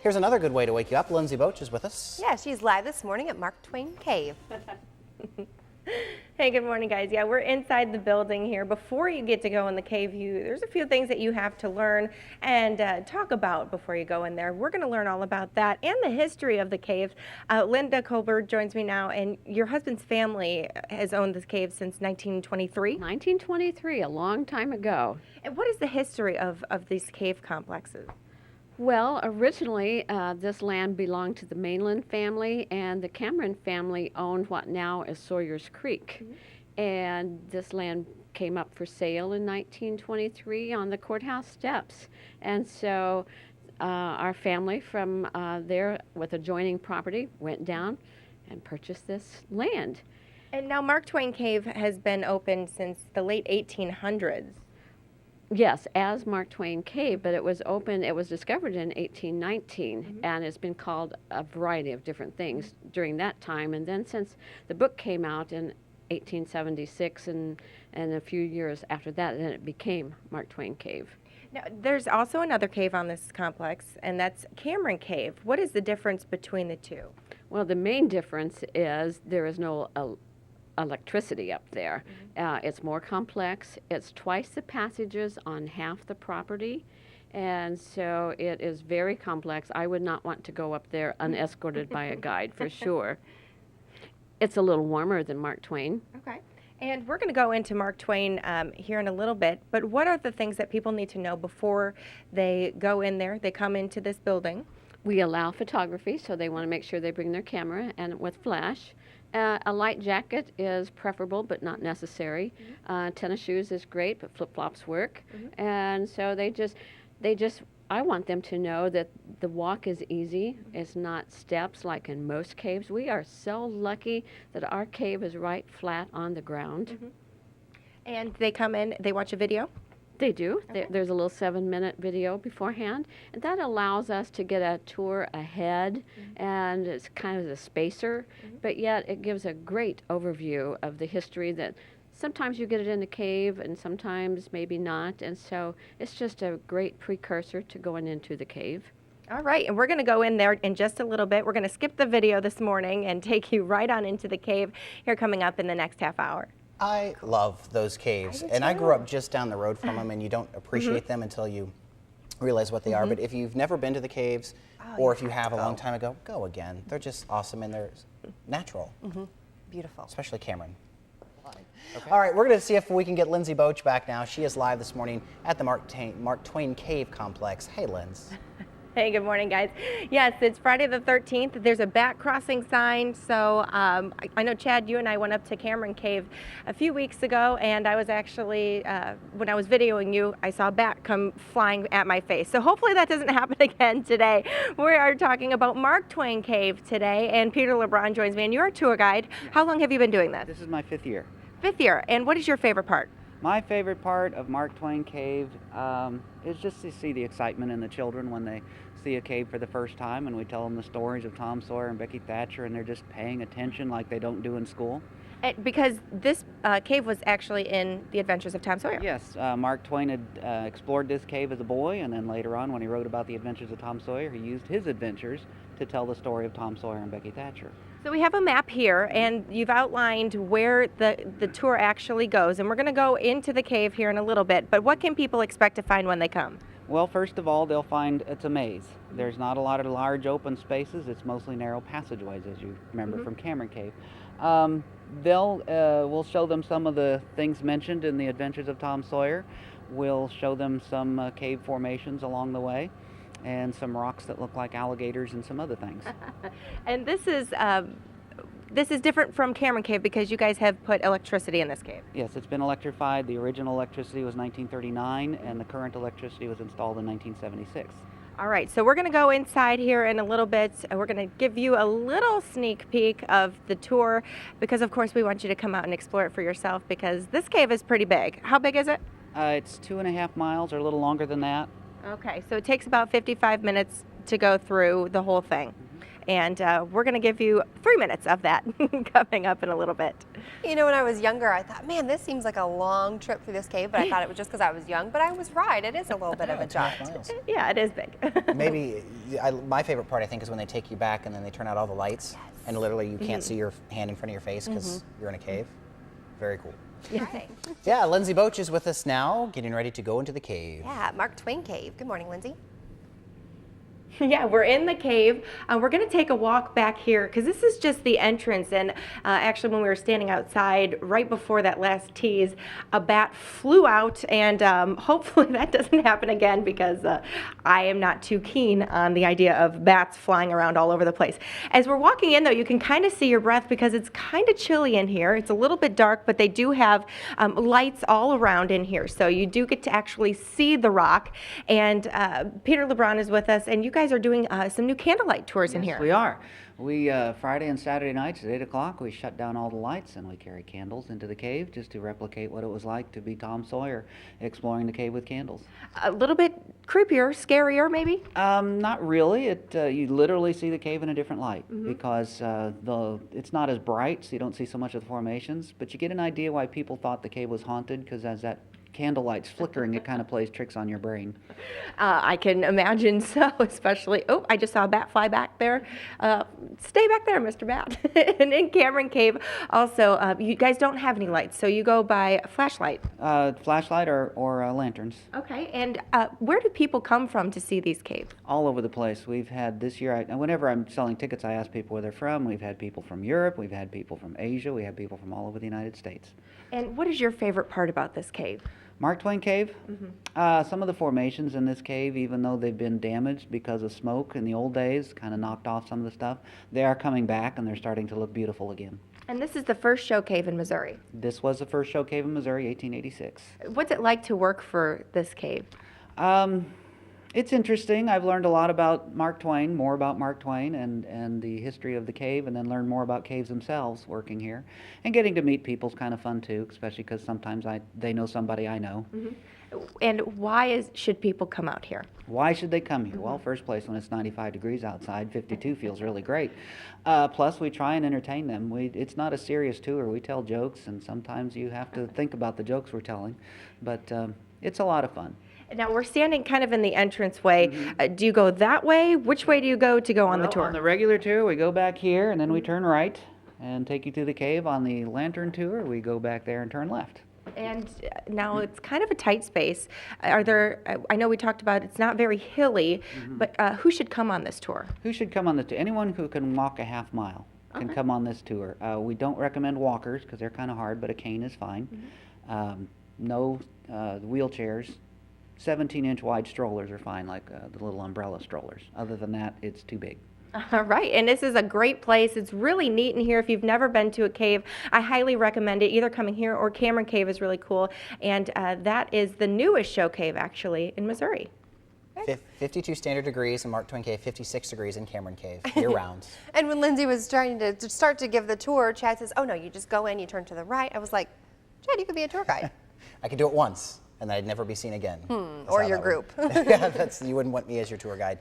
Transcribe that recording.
Here's another good way to wake you up. Lindsey Boetsch is with us. Yeah, she's live this morning at Mark Twain Cave. Hey, good morning, guys. Yeah, we're inside the building here. Before you get to go in the cave, there's a few things that you have to learn and talk about before you go in there. We're going to learn all about that and the history of the cave. Linda Colbert joins me now, and your husband's family has owned this cave since 1923. 1923, a long time ago. And what is the history of these cave complexes? Well, originally this land belonged to the Mainland family, and the Cameron family owned what now is Sawyer's Creek. Mm-hmm. And this land came up for sale in 1923 on the courthouse steps. And so our family from there with adjoining property went down and purchased this land. And now Mark Twain Cave has been open since the late 1800s. Yes, as Mark Twain Cave, but it was discovered in 1819, mm-hmm. and it's been called a variety of different things during that time. And then since the book came out in 1876 and a few years after that, then it became Mark Twain Cave. Now, there's also another cave on this complex, and that's Cameron Cave. What is the difference between the two? Well, the main difference is there is no electricity up there. Mm-hmm. It's more complex. It's twice the passages on half the property, and so it is very complex. I would not want to go up there unescorted by a guide for sure. It's a little warmer than Mark Twain. Okay. And we're going to go into Mark Twain here in a little bit, but what are the things that people need to know before they go in there, they come into this building? We allow photography, so they want to make sure they bring their camera and with flash. A light jacket is preferable, but not necessary. Mm-hmm. Tennis shoes is great, but flip-flops work. Mm-hmm. And so I want them to know that the walk is easy. Mm-hmm. It's not steps like in most caves. We are so lucky that our cave is right flat on the ground. Mm-hmm. And they come in, they watch a video? They do. Okay. There's a little 7-minute video beforehand, and that allows us to get a tour ahead, mm-hmm. and it's kind of the spacer, mm-hmm. but yet it gives a great overview of the history that sometimes you get it in the cave and sometimes maybe not, and so it's just a great precursor to going into the cave. All right, and we're going to go in there in just a little bit. We're going to skip the video this morning and take you right on into the cave here coming up in the next half hour. I love those caves, and I grew up just down the road from them, and you don't appreciate mm-hmm. them until you realize what they mm-hmm. are. But if you've never been to the caves, or if you have a long time ago, go again. They're just awesome, and they're natural. Mm-hmm. Beautiful. Especially Cameron. Okay. All right, we're going to see if we can get Lindsey Boetsch back now. She is live this morning at the Mark Twain Cave complex. Hey, Linz. Hey, good morning, guys. Yes, it's Friday the 13th. There's a bat crossing sign. So I know, Chad, you and I went up to Cameron Cave a few weeks ago, and I was actually, when I was videoing you, I saw a bat come flying at my face. So hopefully that doesn't happen again today. We are talking about Mark Twain Cave today, and Peter LeBron joins me, and you're a tour guide. How long have you been doing this? This is my 5th year. 5th year. And what is your favorite part? My favorite part of Mark Twain Cave is just to see the excitement in the children when they see a cave for the first time, and we tell them the stories of Tom Sawyer and Becky Thatcher, and they're just paying attention like they don't do in school. Because this cave was actually in The Adventures of Tom Sawyer. Yes, Mark Twain had explored this cave as a boy, and then later on when he wrote about the adventures of Tom Sawyer, he used his adventures to tell the story of Tom Sawyer and Becky Thatcher. So we have a map here, and you've outlined where the tour actually goes, and we're going to go into the cave here in a little bit, but what can people expect to find when they come? Well, first of all, they'll find it's a maze. There's not a lot of large open spaces. It's mostly narrow passageways, as you remember mm-hmm. from Cameron Cave. We'll show them some of the things mentioned in The Adventures of Tom Sawyer. We'll show them some cave formations along the way, and some rocks that look like alligators and some other things. And this is different from Cameron Cave because you guys have put electricity in this cave. Yes, it's been electrified. The original electricity was 1939, and the current electricity was installed in 1976. All right, so we're going to go inside here in a little bit, and we're going to give you a little sneak peek of the tour because, of course, we want you to come out and explore it for yourself because this cave is pretty big. How big is it? It's 2.5 miles or a little longer than that. Okay, so it takes about 55 minutes to go through the whole thing. Mm-hmm. and we're going to give you 3 minutes of that coming up in a little bit. You know, when I was younger, I thought, man, this seems like a long trip through this cave, but I thought it was just because I was young. But I was right. It is a little bit of a jaunt. Yeah, it is big. Maybe my favorite part, I think, is when they take you back and then they turn out all the lights, and literally you can't see your hand in front of your face because you're in a cave. Very cool. Right. Yeah, Lindsey Boetsch is with us now, getting ready to go into the cave. Yeah, Mark Twain Cave. Good morning, Lindsey. Yeah, we're in the cave. We're going to take a walk back here because this is just the entrance. And actually, when we were standing outside right before that last tease, a bat flew out, and hopefully that doesn't happen again because I am not too keen on the idea of bats flying around all over the place. As we're walking in, though, you can kind of see your breath because it's kind of chilly in here. It's a little bit dark, but they do have lights all around in here, so you do get to actually see the rock. And Peter LeBron is with us, and you guys are doing some new candlelight tours in here. Yes, we are. We Friday and Saturday nights at 8 o'clock, we shut down all the lights and we carry candles into the cave just to replicate what it was like to be Tom Sawyer exploring the cave with candles. A little bit creepier, scarier, maybe? Not really. You literally see the cave in a different light because it's not as bright, so you don't see so much of the formations. But you get an idea why people thought the cave was haunted, because as that candlelight's flickering, it kind of plays tricks on your brain. I can imagine so, especially, oh, I just saw a bat fly back there. Stay back there, Mr. Bat. And in Cameron Cave, also, you guys don't have any lights, so you go by a flashlight. Flashlight or lanterns. Okay, and where do people come from to see these caves? All over the place. We've had this year, whenever I'm selling tickets, I ask people where they're from. We've had people from Europe, we've had people from Asia, we have people from all over the United States. And what is your favorite part about this cave? Mark Twain Cave. Some of the formations in this cave, even though they've been damaged because of smoke in the old days, kind of knocked off some of the stuff, they are coming back and they're starting to look beautiful again. And this is the first show cave in Missouri. This was the first show cave in Missouri, 1886. What's it like to work for this cave? It's interesting. I've learned a lot about Mark Twain, more about Mark Twain and the history of the cave, and then learned more about caves themselves working here. And getting to meet people's kind of fun too, especially because sometimes they know somebody I know. And why should people come out here? Why should they come here? Well, first place, when it's 95 degrees outside, 52 feels really great. Plus, we try and entertain them. It's not a serious tour. We tell jokes, and sometimes you have to think about the jokes we're telling, but it's a lot of fun. Now, we're standing kind of in the entranceway. Do you go that way? Which way do you go to go on the tour? On the regular tour, we go back here, and then we turn right and take you to the cave. On the lantern tour, we go back there and turn left. And now it's kind of a tight space. I know we talked about it's not very hilly, but who should come on this tour? Who should come on this tour? Anyone who can walk a half mile can come on this tour. We don't recommend walkers because they're kind of hard, but a cane is fine. No wheelchairs. 17-inch wide strollers are fine, like the little umbrella strollers. Other than that, it's too big. All right, and this is a great place. It's really neat in here. If you've never been to a cave, I highly recommend it. Either coming here or Cameron Cave is really cool. And that is the newest show cave, actually, in Missouri. 52 standard degrees in Mark Twain Cave, 56 degrees in Cameron Cave, year-round. And when Lindsey was trying to start to give the tour, Chad says, oh no, you just go in, you turn to the right. I was like, Chad, you could be a tour guide. I could do it once, and then I'd never be seen again. Or your group. Yeah, you wouldn't want me as your tour guide.